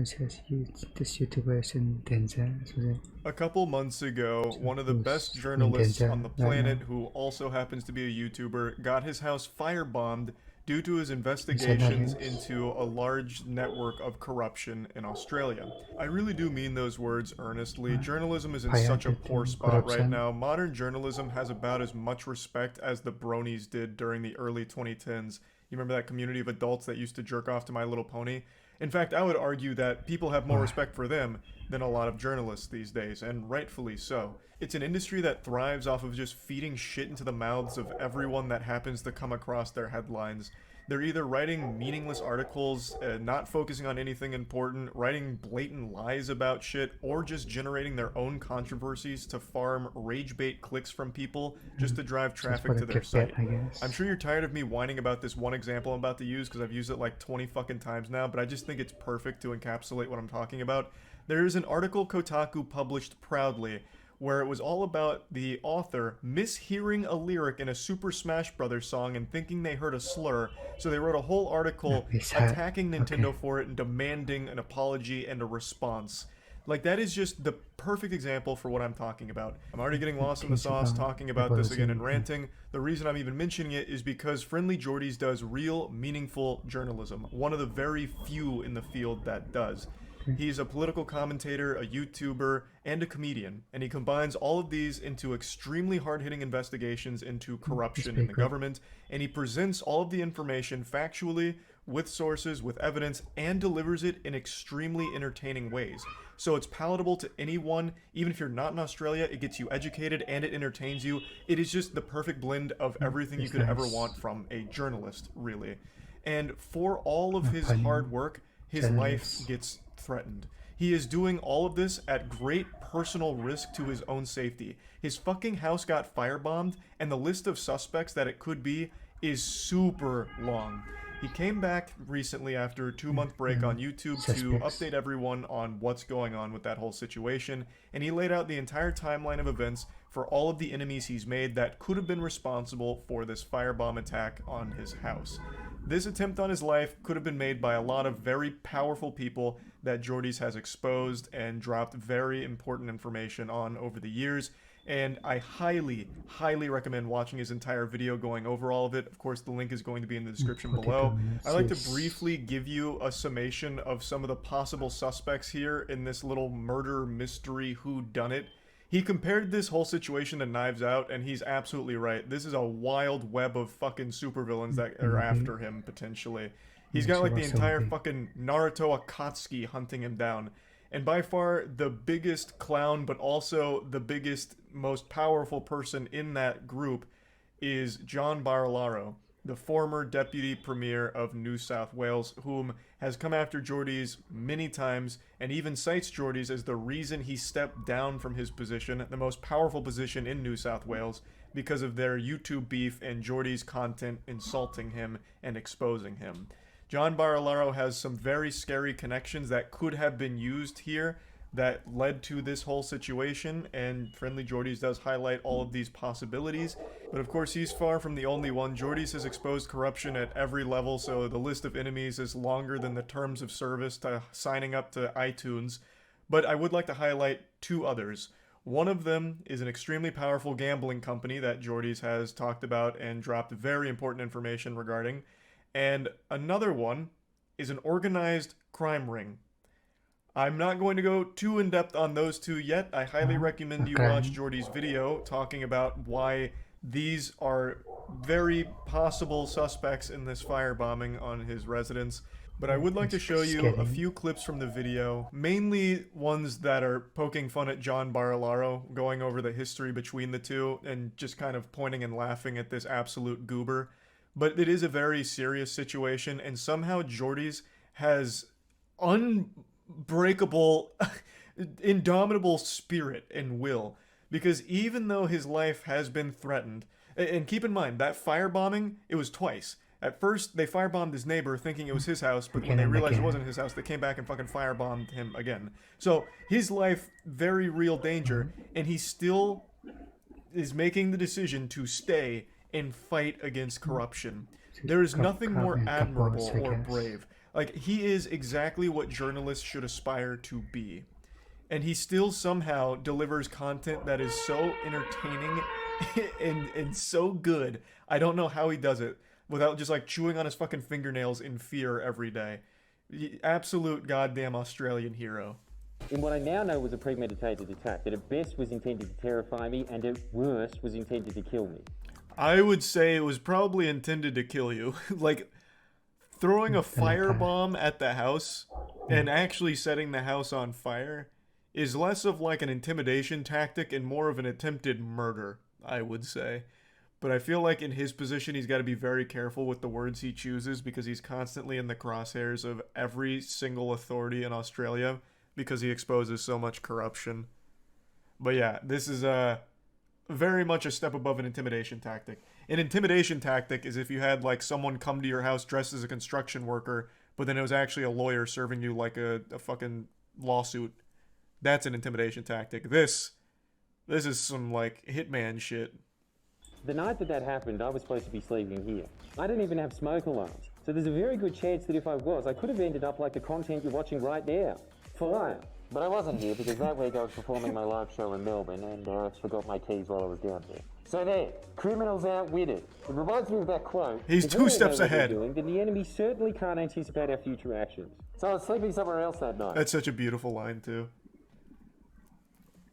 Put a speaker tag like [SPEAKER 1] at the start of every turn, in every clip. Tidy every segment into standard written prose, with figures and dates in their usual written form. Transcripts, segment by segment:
[SPEAKER 1] this YouTuber is in Denzel, so
[SPEAKER 2] A couple months ago, one of the best
[SPEAKER 1] who's in
[SPEAKER 2] journalists on the
[SPEAKER 1] Denzel right
[SPEAKER 2] planet,
[SPEAKER 1] now.
[SPEAKER 2] who also happens to be a YouTuber, got his house firebombed due to his
[SPEAKER 1] Inside the
[SPEAKER 2] investigations
[SPEAKER 1] house.
[SPEAKER 2] into a large network of corruption in Australia. I really do mean those words earnestly. Journalism is in such a poor
[SPEAKER 1] Pirated
[SPEAKER 2] spot right
[SPEAKER 1] corruption.
[SPEAKER 2] now. Modern journalism has about as much respect as the bronies did during the early 2010s. You remember that community of adults that used to jerk off to My Little Pony? In fact, I would argue that people have more
[SPEAKER 1] Wow.
[SPEAKER 2] respect for them than a lot of journalists these days, and rightfully so. It's an industry that thrives off of just feeding shit into the mouths of everyone that happens to come across their headlines. They're either writing meaningless articles, not focusing on anything important, writing blatant lies about shit, or just generating their own controversies to farm rage bait clicks from people just to drive
[SPEAKER 1] Just
[SPEAKER 2] traffic
[SPEAKER 1] for the
[SPEAKER 2] to their
[SPEAKER 1] clickbait,
[SPEAKER 2] site.
[SPEAKER 1] I
[SPEAKER 2] I'm
[SPEAKER 1] guess.
[SPEAKER 2] sure you're tired of me whining about this one example I'm about to use because I've used it like 20 fucking times now, but I just think it's perfect to encapsulate what I'm talking about. There is an article Kotaku published proudly where it was all about the author mishearing a lyric in a Super Smash Bros. Song and thinking they heard a slur, so they wrote a whole
[SPEAKER 1] No,
[SPEAKER 2] article
[SPEAKER 1] it's hard.
[SPEAKER 2] attacking
[SPEAKER 1] Okay.
[SPEAKER 2] Nintendo for it and demanding an apology and a response. Like, that is just the perfect example for what I'm talking about. I'm already getting lost in the
[SPEAKER 1] Things
[SPEAKER 2] sauce
[SPEAKER 1] about
[SPEAKER 2] talking about this again and
[SPEAKER 1] apology.
[SPEAKER 2] ranting. The reason I'm even mentioning it is because Friendly Jordies does real, meaningful journalism. One of the very few in the field that does. He's a political commentator, a YouTuber, and a comedian, and he combines all of these into extremely hard-hitting investigations into
[SPEAKER 1] It's
[SPEAKER 2] corruption in
[SPEAKER 1] pretty
[SPEAKER 2] the
[SPEAKER 1] good.
[SPEAKER 2] government, and he presents all of the information factually, with sources, with evidence, and delivers it in extremely entertaining ways. So it's palatable to anyone, even if you're not in Australia, it gets you educated and it entertains you. It is just the perfect blend of everything you
[SPEAKER 1] It's
[SPEAKER 2] could ever want
[SPEAKER 1] nice.
[SPEAKER 2] from a journalist, really. And for all of his hard
[SPEAKER 1] Funny
[SPEAKER 2] work, his life
[SPEAKER 1] journalists.
[SPEAKER 2] gets threatened. He is doing all of this at great personal risk to his own safety. His fucking house got firebombed, and the list of suspects that it could be is super long. He came back recently after a 2 month break on YouTube to
[SPEAKER 1] Suspects.
[SPEAKER 2] update everyone on what's going on with that whole situation, and he laid out the entire timeline of events for all of the enemies he's made that could have been responsible for this firebomb attack on his house. This attempt on his life could have been made by a lot of very powerful people that Jordy's has exposed and dropped very important information on over the years. And I highly, highly recommend watching his entire video going over all of it. Of course, the link is going to be in the description
[SPEAKER 1] 42
[SPEAKER 2] below. I'd
[SPEAKER 1] minutes
[SPEAKER 2] like to
[SPEAKER 1] is
[SPEAKER 2] briefly give you a summation of some of the possible suspects here in this little murder mystery whodunit. He compared this whole situation to Knives Out, and he's absolutely right. This is a wild web of fucking supervillains that are
[SPEAKER 1] movie.
[SPEAKER 2] after him, potentially. He's got
[SPEAKER 1] Yes, it
[SPEAKER 2] like the
[SPEAKER 1] was a
[SPEAKER 2] entire
[SPEAKER 1] movie.
[SPEAKER 2] fucking Naruto Akatsuki hunting him down. And by far the biggest clown, but also the biggest, most powerful person in that group is John Barilaro, the former deputy premier of New South Wales, whom has come after Geordies many times and even cites Geordies as the reason he stepped down from his position, the most powerful position in New South Wales, because of their YouTube beef and Geordies' content insulting him and exposing him. John Barilaro has some very scary connections that could have been used here that led to this whole situation, and Friendly Jordies does highlight all of these possibilities. But of course, he's far from the only one. Jordies has exposed corruption at every level, so the list of enemies is longer than the terms of service to signing up to iTunes. But I would like to highlight two others. One of them is an extremely powerful gambling company that Jordies has talked about and dropped very important information regarding. And another one is an organized crime ring. I'm not going to go too in depth on those two yet. I highly
[SPEAKER 1] A
[SPEAKER 2] recommend you watch
[SPEAKER 1] crime.
[SPEAKER 2] Jordy's video talking about why these are very possible suspects in this firebombing on his residence. But I would like to
[SPEAKER 1] It's
[SPEAKER 2] show you a
[SPEAKER 1] scary.
[SPEAKER 2] few clips from the video, mainly ones that are poking fun at John Barilaro, going over the history between the two, and just kind of pointing and laughing at this absolute goober. But it is a very serious situation, and somehow Jordy's has unbreakable, indomitable spirit and will. Because even though his life has been threatened, and keep in mind, that firebombing, it was twice. At first, they firebombed his neighbor thinking it was his house, but when
[SPEAKER 1] Again
[SPEAKER 2] they
[SPEAKER 1] and
[SPEAKER 2] realized it
[SPEAKER 1] again.
[SPEAKER 2] wasn't his house, they came back and fucking firebombed him again. So, his life, very real danger, and he still is making the decision to stay and fight against corruption. There is nothing more admirable or brave Like, he is exactly what journalists should aspire to be. And he still somehow delivers content that is so entertaining and so good. I don't know how he does it without just like chewing on his fucking fingernails in fear every day. Absolute goddamn Australian hero.
[SPEAKER 3] In what I now know was a premeditated attack, that at best was intended to terrify me and at worst was intended to kill me.
[SPEAKER 2] I would say it was probably intended to kill you. Like, throwing a firebomb at the house and actually setting the house on fire is less of like an intimidation tactic and more of an attempted murder, I would say. But I feel like in his position, he's got to be very careful with the words he chooses because he's constantly in the crosshairs of every single authority in Australia because he exposes so much corruption. But yeah, this is very much a step above an intimidation tactic. An intimidation tactic is if you had like someone come to your house dressed as a construction worker, but then it was actually a lawyer serving you like a fucking lawsuit. That's an intimidation tactic. This is some like hitman shit.
[SPEAKER 3] The night that happened, I was supposed to be sleeping here. I didn't even have smoke alarms. So there's a very good chance that if I was, I could have ended up like the content you're watching right now. Fire. But I wasn't here because that week I was performing my live show in Melbourne and I forgot my keys while I was down here. So there, criminals outwitted. It reminds me of that quote.
[SPEAKER 2] He's
[SPEAKER 3] if
[SPEAKER 2] 2 steps ahead.
[SPEAKER 3] Doing, then the enemy certainly can't anticipate our future actions. So I was sleeping somewhere else that night.
[SPEAKER 2] That's such a beautiful line too.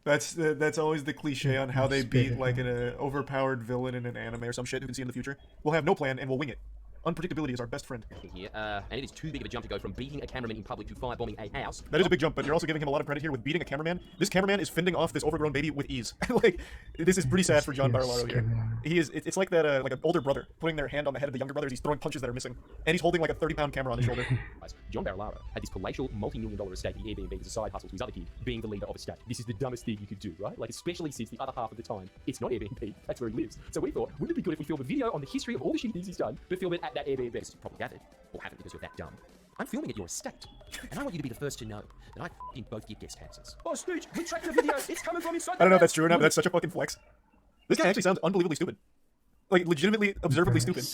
[SPEAKER 2] That's always the cliche on how they beat like an overpowered villain in an anime or some shit who can see in the future. We'll have no plan and we'll wing it. Unpredictability is our best friend.
[SPEAKER 4] Here, and it is too big of a jump to go from beating a cameraman in public to firebombing a house.
[SPEAKER 2] That is a big jump, but you're also giving him a lot of credit here with beating a cameraman. This cameraman is fending off this overgrown baby with ease. Like, this is pretty sad for John Barilaro here. He is. It's like that, like an older brother putting their hand on the head of the younger brother as he's throwing punches that are missing, and he's holding like a 30-pound camera on his shoulder.
[SPEAKER 4] John Barilaro had this palatial, multi-million-dollar estate, the Airbnb, as a side hustle to his other kid, being the leader of a state. This is the dumbest thing you could do, right? Like, especially since the other half of the time, it's not Airbnb, that's where he lives. So we thought, wouldn't it be good if we filmed a video on the history of all the shitty things he's done, but film it at that Airbnb? It's probably gathered, or haven't because you're that dumb. I'm filming at your estate, and I want you to be the first to know that I didn't both get guest houses. Oh, Stooge, we tracked the video. It's coming from inside.
[SPEAKER 2] I don't know if that's true or not, but that's such a fucking flex. This guy actually sounds unbelievably stupid. Like, legitimately, observably stupid.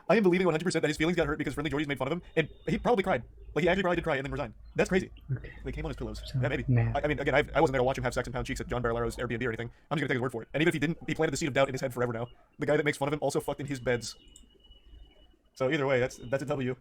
[SPEAKER 2] I am believing 100% that his feelings got hurt because Friendly Jordy's made fun of him, and he probably cried. Like, he actually probably did cry and then resigned. That's crazy. They came on his pillows. Yeah, maybe. I mean, again, I wasn't there to watch him have sex and pound cheeks at John Barilaro's Airbnb or anything. I'm just gonna take his word for it. And even if he didn't, he planted the seed of doubt in his head forever now. The guy that makes fun of him also fucked in his beds. So either way, that's a W.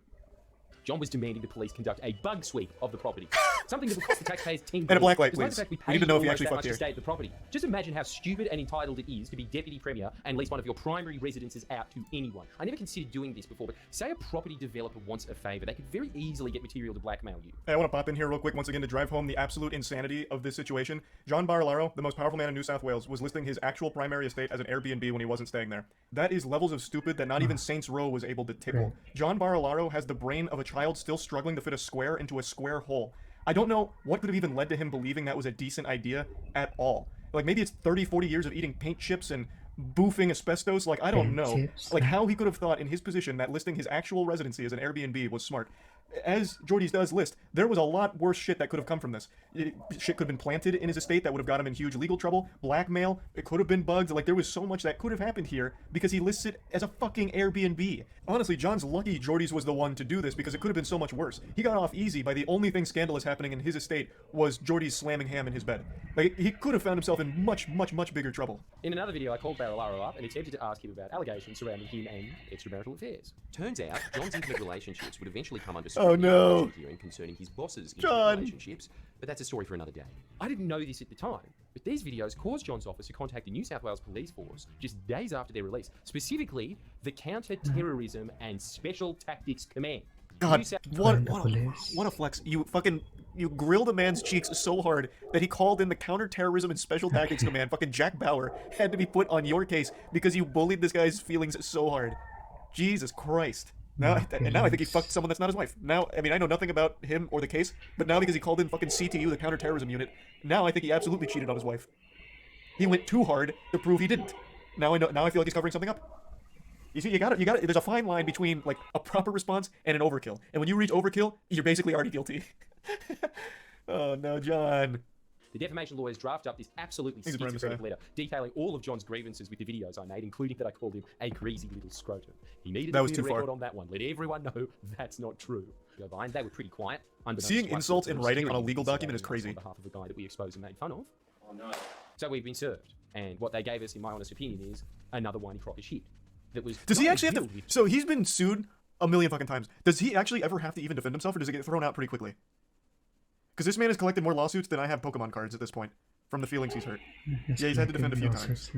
[SPEAKER 4] John was demanding the police conduct a bug sweep of the property. Something that would cost the taxpayers $10.
[SPEAKER 2] And a black light,
[SPEAKER 4] Despite
[SPEAKER 2] please.
[SPEAKER 4] the fact
[SPEAKER 2] We need to know if he actually fucked
[SPEAKER 4] to
[SPEAKER 2] here.
[SPEAKER 4] stay at the property. Just imagine how stupid and entitled it is to be deputy premier and lease one of your primary residences out to anyone. I never considered doing this before, but say a property developer wants a favor, they could very easily get material to blackmail you.
[SPEAKER 2] Hey, I want to pop in here real quick once again to drive home the absolute insanity of this situation. John Barilaro, the most powerful man in New South Wales, was listing his actual primary estate as an Airbnb when he wasn't staying there. That is levels of stupid that not even Saints Row was able to tickle. John Barilaro has the brain of a child still struggling to fit a square into a square hole. I don't know what could have even led to him believing that was a decent idea at all. Like, maybe it's 30, 40 years of eating paint chips and boofing asbestos. Like, I don't know. Like, how he could have thought in his position that listing his actual residency as an Airbnb was smart. As Jordy's does list, there was a lot worse shit that could have come from this. Shit could have been planted in his estate that would have got him in huge legal trouble, blackmail, it could have been bugs. Like, there was so much that could have happened here because he lists it as a fucking Airbnb. Honestly, John's lucky Jordy's was the one to do this because it could have been so much worse. He got off easy by the only thing scandalous happening in his estate was Jordy's slamming ham in his bed. Like, he could have found himself in much, much, much bigger trouble.
[SPEAKER 4] In another video, I called Barilaro up and attempted to ask him about allegations surrounding him and extramarital affairs. Turns out, John's intimate relationships would eventually come under
[SPEAKER 2] Oh no!
[SPEAKER 4] hearing concerning his boss's
[SPEAKER 2] John.
[SPEAKER 4] relationships, but that's a story for another day. I didn't know this at the time, but these videos caused John's office to contact the New South Wales Police Force just days after their release, specifically the Counter-Terrorism and Special Tactics Command.
[SPEAKER 2] God, what a flex. You grilled a man's cheeks so hard that he called in the Counter-Terrorism and Special Tactics Command. Fucking Jack Bauer had to be put on your case because you bullied this guy's feelings so hard. Jesus Christ. Now I think he fucked someone that's not his wife. Now, I mean, I know nothing about him or the case, but now because he called in fucking CTU, the counterterrorism unit, now I think he absolutely cheated on his wife. He went too hard to prove he didn't. Now I feel like he's covering something up. You see, you got it. There's a fine line between like a proper response and an overkill. And when you reach overkill, you're basically already guilty. Oh no, John.
[SPEAKER 4] The defamation lawyers draft up this absolutely
[SPEAKER 2] Thanks, Brian
[SPEAKER 4] schizophrenic
[SPEAKER 2] Messiah.
[SPEAKER 4] letter detailing all of John's grievances with the videos I made, including that I called him a greasy little scrotum. He needed
[SPEAKER 2] That
[SPEAKER 4] to
[SPEAKER 2] was
[SPEAKER 4] clear
[SPEAKER 2] too
[SPEAKER 4] the
[SPEAKER 2] far.
[SPEAKER 4] record on that one. Let everyone know that's not true. Go behind, they were pretty quiet. unbeknownst
[SPEAKER 2] Seeing
[SPEAKER 4] to us,
[SPEAKER 2] insults
[SPEAKER 4] there
[SPEAKER 2] in
[SPEAKER 4] was
[SPEAKER 2] writing on a
[SPEAKER 4] security
[SPEAKER 2] legal document is
[SPEAKER 4] investigating us
[SPEAKER 2] crazy.
[SPEAKER 4] on behalf of a guy that we exposed and made fun of.
[SPEAKER 3] Oh no.
[SPEAKER 4] So we've been served, and what they gave us, in my honest opinion, is another whiny crock of shit. That was.
[SPEAKER 2] Does he
[SPEAKER 4] not
[SPEAKER 2] actually have to?
[SPEAKER 4] filled with-
[SPEAKER 2] So he's been sued a million fucking times. Does he actually ever have to even defend himself, or does it get thrown out pretty quickly? Because this man has collected more lawsuits than I have Pokemon cards at this point, from the feelings he's hurt. Yeah, he's had to defend a few times.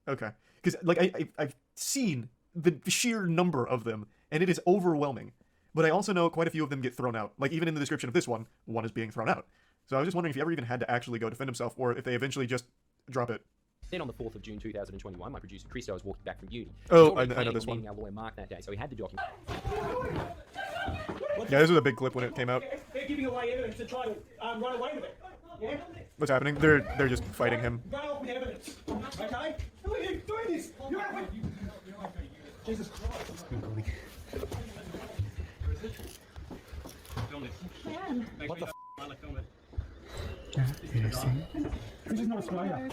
[SPEAKER 2] Okay, because like I've seen the sheer number of them, and it is overwhelming. But I also know quite a few of them get thrown out. Like even in the description of this one is being thrown out. So I was just wondering if he ever even had to actually go defend himself, or if they eventually just drop it.
[SPEAKER 4] Then on the 4th of June 2021, my producer Christo was walking back from uni.
[SPEAKER 2] Oh,
[SPEAKER 4] He's already
[SPEAKER 2] I know
[SPEAKER 4] planning
[SPEAKER 2] this
[SPEAKER 4] on
[SPEAKER 2] one.
[SPEAKER 4] meeting our lawyer Mark that day, so he had the document.
[SPEAKER 2] Yeah, this was a big clip when it came out.
[SPEAKER 5] They're giving away evidence to try to run away with it. Yeah?
[SPEAKER 2] What's happening? They're just fighting him.
[SPEAKER 5] Run off with evidence. Okay? Who are you doing this? You're out with... Jesus Christ.
[SPEAKER 6] What the
[SPEAKER 5] This is not Australia.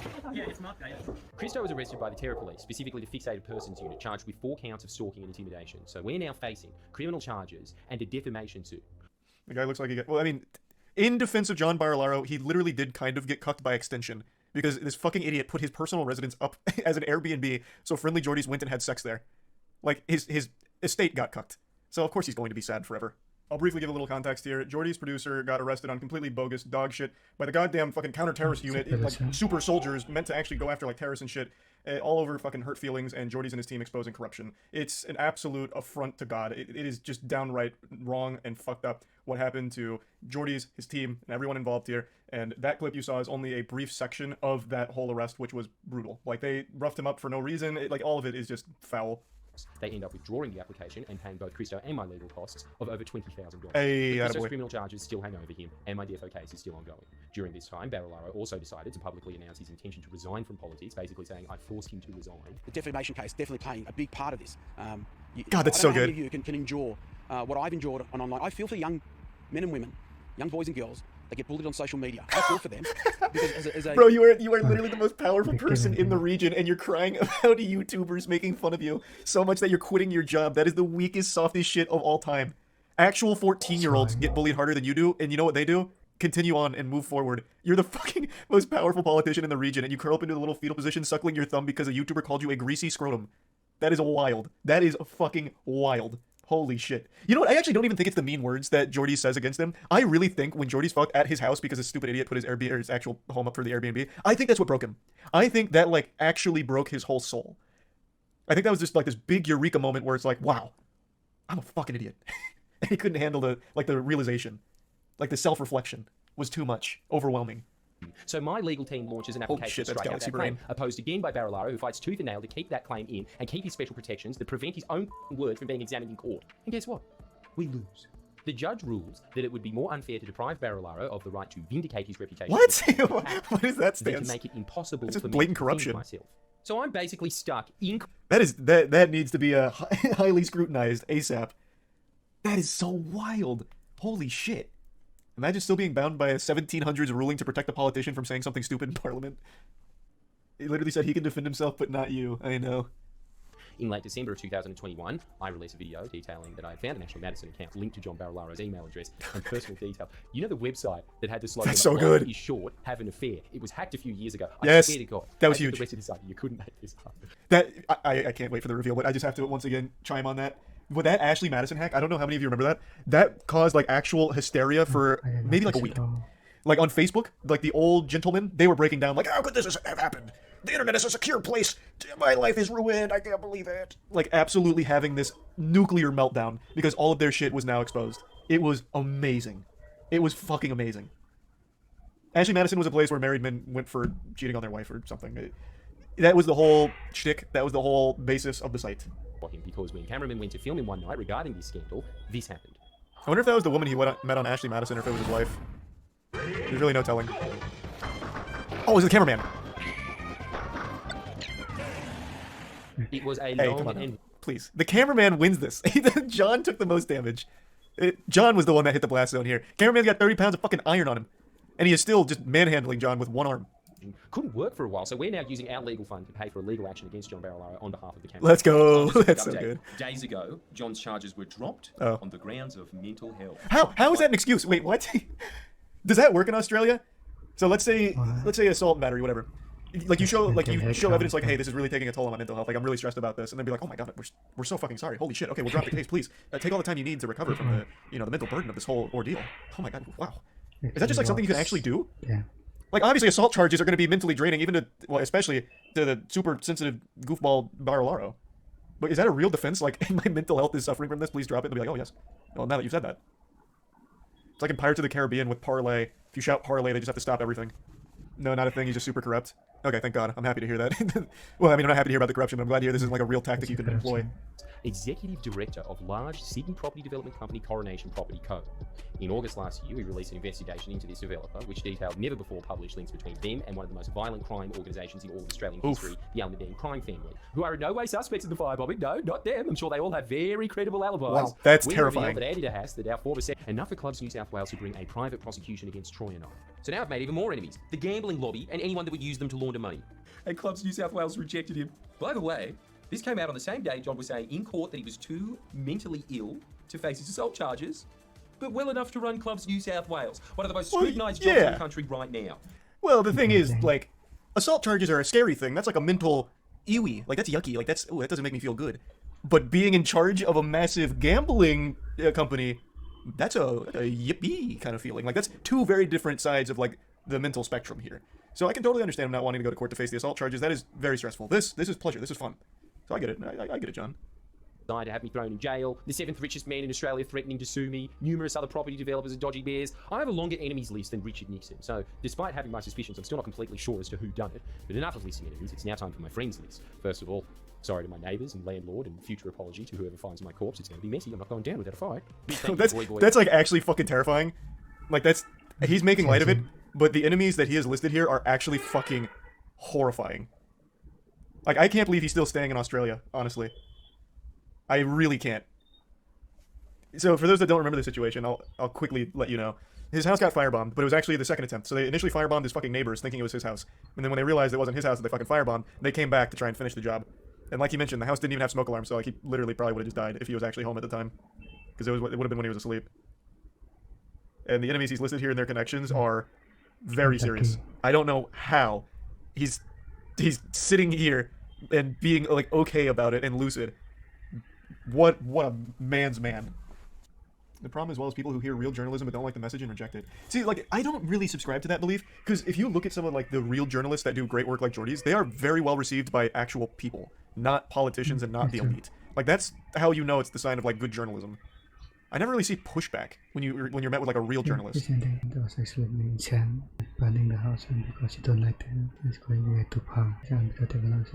[SPEAKER 4] Christo was arrested by the Terror Police, specifically the Fixated Persons Unit, charged with 4 counts of stalking and intimidation. So we're now facing criminal charges and a defamation suit.
[SPEAKER 2] The guy looks like he got... Well, I mean, in defense of John Barilaro, he literally did kind of get cucked by extension. Because this fucking idiot put his personal residence up as an Airbnb, so friendly Geordies went and had sex there. Like, his estate got cucked. So of course he's going to be sad forever. I'll briefly give a little context here. Geordie's producer got arrested on completely bogus dog shit by the goddamn fucking counter-terrorist unit, like super soldiers meant to actually go after like terrorists and shit, all over fucking hurt feelings, and Geordie's and his team exposing corruption. It's an absolute affront to God. It is just downright wrong and fucked up what happened to Geordie's, his team, and everyone involved here. And that clip you saw is only a brief section of that whole arrest, which was brutal. Like, they roughed him up for no reason. Like, all of it is just foul.
[SPEAKER 4] They end up withdrawing the application and paying both Christo and my legal costs of over $20,000.
[SPEAKER 2] Hey,
[SPEAKER 4] Christo's
[SPEAKER 2] attaboy.
[SPEAKER 4] criminal charges still hang over him, and my DFO case is still ongoing. During this time, Barilaro also decided to publicly announce his intention to resign from politics, basically saying I forced him to resign.
[SPEAKER 6] The defamation case definitely playing a big part of this.
[SPEAKER 2] God, that's
[SPEAKER 6] I
[SPEAKER 2] so
[SPEAKER 6] don't know how
[SPEAKER 2] good.
[SPEAKER 6] many of you can endure what I've endured on online. I feel for young men and women, young boys and girls that get bullied on social media. I feel for them because as a
[SPEAKER 2] Bro, you are literally the most powerful person in the region, and you're crying about YouTubers making fun of you so much that you're quitting your job. That is the weakest, softest shit of all time. Actual 14-year-olds get bullied harder than you do, and you know what they do? Continue on and move forward. You're the fucking most powerful politician in the region, and you curl up into the little fetal position suckling your thumb because a YouTuber called you a greasy scrotum. That is wild. That is fucking wild. Holy shit. You know what? I actually don't even think it's the mean words that Geordie says against him. I really think when Geordie's fucked at his house because this stupid idiot put his Airbnb or his actual home up for the Airbnb, I think that's what broke him. I think that like actually broke his whole soul. I think that was just like this big eureka moment where it's like, wow, I'm a fucking idiot. And he couldn't handle the realization. Like the self-reflection was too much. Overwhelming.
[SPEAKER 4] So my legal team launches an
[SPEAKER 2] Holy
[SPEAKER 4] application
[SPEAKER 2] shit,
[SPEAKER 4] to
[SPEAKER 2] that's
[SPEAKER 4] strike out
[SPEAKER 2] Galaxy
[SPEAKER 4] that claim,
[SPEAKER 2] Brain.
[SPEAKER 4] opposed again by Barilaro, who fights tooth and nail to keep that claim in and keep his special protections that prevent his own word from being examined in court. And guess what? We lose. The judge rules that it would be more unfair to deprive Barilaro of the right to vindicate his reputation.
[SPEAKER 2] What? What is that
[SPEAKER 4] Than to
[SPEAKER 2] stance?
[SPEAKER 4] make it impossible
[SPEAKER 2] That's just
[SPEAKER 4] for me
[SPEAKER 2] blatant
[SPEAKER 4] to defend
[SPEAKER 2] corruption.
[SPEAKER 4] myself. So I'm basically stuck in
[SPEAKER 2] That needs to be highly scrutinized ASAP. That is so wild. Holy shit. Imagine still being bound by a 1700s ruling to protect a politician from saying something stupid in Parliament. He literally said he can defend himself, but not you. I know.
[SPEAKER 4] In late December of 2021, I released a video detailing that I had found an Ashley Madison account linked to John Barilaro's email address and personal detail. You know the website that had the slogan,
[SPEAKER 2] That's so
[SPEAKER 4] "Life
[SPEAKER 2] good.
[SPEAKER 4] is short, have an affair." It was hacked a few years ago. I
[SPEAKER 2] Yes,
[SPEAKER 4] swear to God,
[SPEAKER 2] that was
[SPEAKER 4] I took
[SPEAKER 2] huge.
[SPEAKER 4] The rest of this up. You couldn't make this up.
[SPEAKER 2] That I can't wait for the reveal, but I just have to once again chime on that. With that Ashley Madison hack, I don't know how many of you remember that. That caused like actual hysteria for maybe like a week. Like on Facebook, like the old gentlemen, they were breaking down like, how could this have happened? The internet is a secure place. My life is ruined. I can't believe it. Like absolutely having this nuclear meltdown because all of their shit was now exposed. It was amazing. It was fucking amazing. Ashley Madison was a place where married men went for cheating on their wife or something. That was the whole shtick. That was the whole basis of the site.
[SPEAKER 4] For him, because when cameramen went to film him one night regarding this scandal, this happened.
[SPEAKER 2] I wonder if that was the woman he met on Ashley Madison or if it was his wife. There's really no telling. Oh, it was the cameraman.
[SPEAKER 4] It was a
[SPEAKER 2] Hey,
[SPEAKER 4] long
[SPEAKER 2] come on,
[SPEAKER 4] and
[SPEAKER 2] please. The cameraman wins this. John took the most damage. John was the one that hit the blast zone here. Cameraman's got 30 pounds of fucking iron on him. And he is still just manhandling John with one arm.
[SPEAKER 4] Couldn't work for a while, so we're now using our legal fund to pay for a legal action against John Barilaro on behalf of the campaign.
[SPEAKER 2] Let's go.
[SPEAKER 7] Just a quick
[SPEAKER 2] That's so
[SPEAKER 7] update.
[SPEAKER 2] good.
[SPEAKER 7] Days ago, John's charges were dropped
[SPEAKER 2] Oh.
[SPEAKER 7] on the grounds of mental health.
[SPEAKER 2] How is that an excuse? Wait, what? Does that work in Australia? So let's say assault and battery, whatever. Like you show evidence like, hey, this is really taking a toll on my mental health. Like I'm really stressed about this, and then be like, oh my god, we're so fucking sorry. Holy shit. Okay, we'll drop the case, please. Take all the time you need to recover from the the mental burden of this whole ordeal. Oh my god, wow. Is that just like something you can actually do?
[SPEAKER 1] Yeah.
[SPEAKER 2] Like obviously assault charges are going to be mentally draining, even to especially to the super sensitive goofball Barilaro. But is that a real defense? Like my mental health is suffering from this. Please drop it. And they'll be like, oh yes. Well, now that you've said that, it's like in Pirates of the Caribbean with parlay. If you shout parlay, they just have to stop everything. No, not a thing. He's just super corrupt. Okay, thank God. I'm happy to hear that. Well, I mean, I'm not happy to hear about the corruption, but I'm glad to hear this is like a real tactic you can employ.
[SPEAKER 4] Executive Director of large Sydney property development company Coronation Property Co. In August last year, we released an investigation into this developer, which detailed never-before-published links between them and one of the most violent crime organisations in all of Australian history, the Almudene crime family, who are in no way suspects in the firebombing. No, not them. I'm sure they all have very credible alibis.
[SPEAKER 2] Wow, that's
[SPEAKER 4] we
[SPEAKER 2] terrifying.
[SPEAKER 4] That Andy DeHaas, that our former enough for Clubs New South Wales to bring a private prosecution against Troy and I. So now I've made even more enemies: the gambling lobby and anyone that would use them to launder money. And Clubs New South Wales rejected him. By the way, this came out on the same day John was saying in court that he was too mentally ill to face his assault charges, but well enough to run Clubs New South Wales, one of the most scrutinised jobs in the country right now.
[SPEAKER 2] Well, the thing is, like, assault charges are a scary thing. That's like a mental ewy. Like, that's yucky. Like, that doesn't make me feel good. But being in charge of a massive gambling company, that's a yippee kind of feeling. Like, that's two very different sides of, like, the mental spectrum here. So I can totally understand him not wanting to go to court to face the assault charges. That is very stressful. This is pleasure. This is fun. So I get it. I get it, John.
[SPEAKER 4] To have me thrown in jail, the 7th richest man in Australia threatening to sue me, numerous other property developers and dodgy bears. I have a longer enemies list than Richard Nixon, so despite having my suspicions, I'm still not completely sure as to who done it. But enough of listing enemies, it's now time for my friends list. First of all, sorry to my neighbours and landlord, and future apology to whoever finds my corpse. It's going to be messy. I'm not going down without a fight.
[SPEAKER 2] That's like actually fucking terrifying. Like he's making light of it, but the enemies that he has listed here are actually fucking horrifying. Like I can't believe he's still staying in Australia, honestly. I really can't. So for those that don't remember the situation, I'll quickly let you know. His house got firebombed, but it was actually the second attempt. So they initially firebombed his fucking neighbors, thinking it was his house. And then when they realized it wasn't his house that they fucking firebombed, they came back to try and finish the job. And like he mentioned, the house didn't even have smoke alarms, so like he literally probably would have just died if he was actually home at the time. Because it would have been when he was asleep. And the enemies he's listed here and their connections are very serious. I don't know how he's sitting here and being like okay about it and lucid. What a man's man. The problem as well is people who hear real journalism but don't like the message and reject it. See, like, I don't really subscribe to that belief, because if you look at some of, like, the real journalists that do great work like Jordy's, they are very well received by actual people, not politicians and not the elite. Like, that's how you know it's the sign of, like, good journalism. I never really see pushback when you're met with, like, a real journalist.
[SPEAKER 1] Recently, there was accidentally in Chan burning the house, and because he don't like them, he's going away to Palm. And because they were not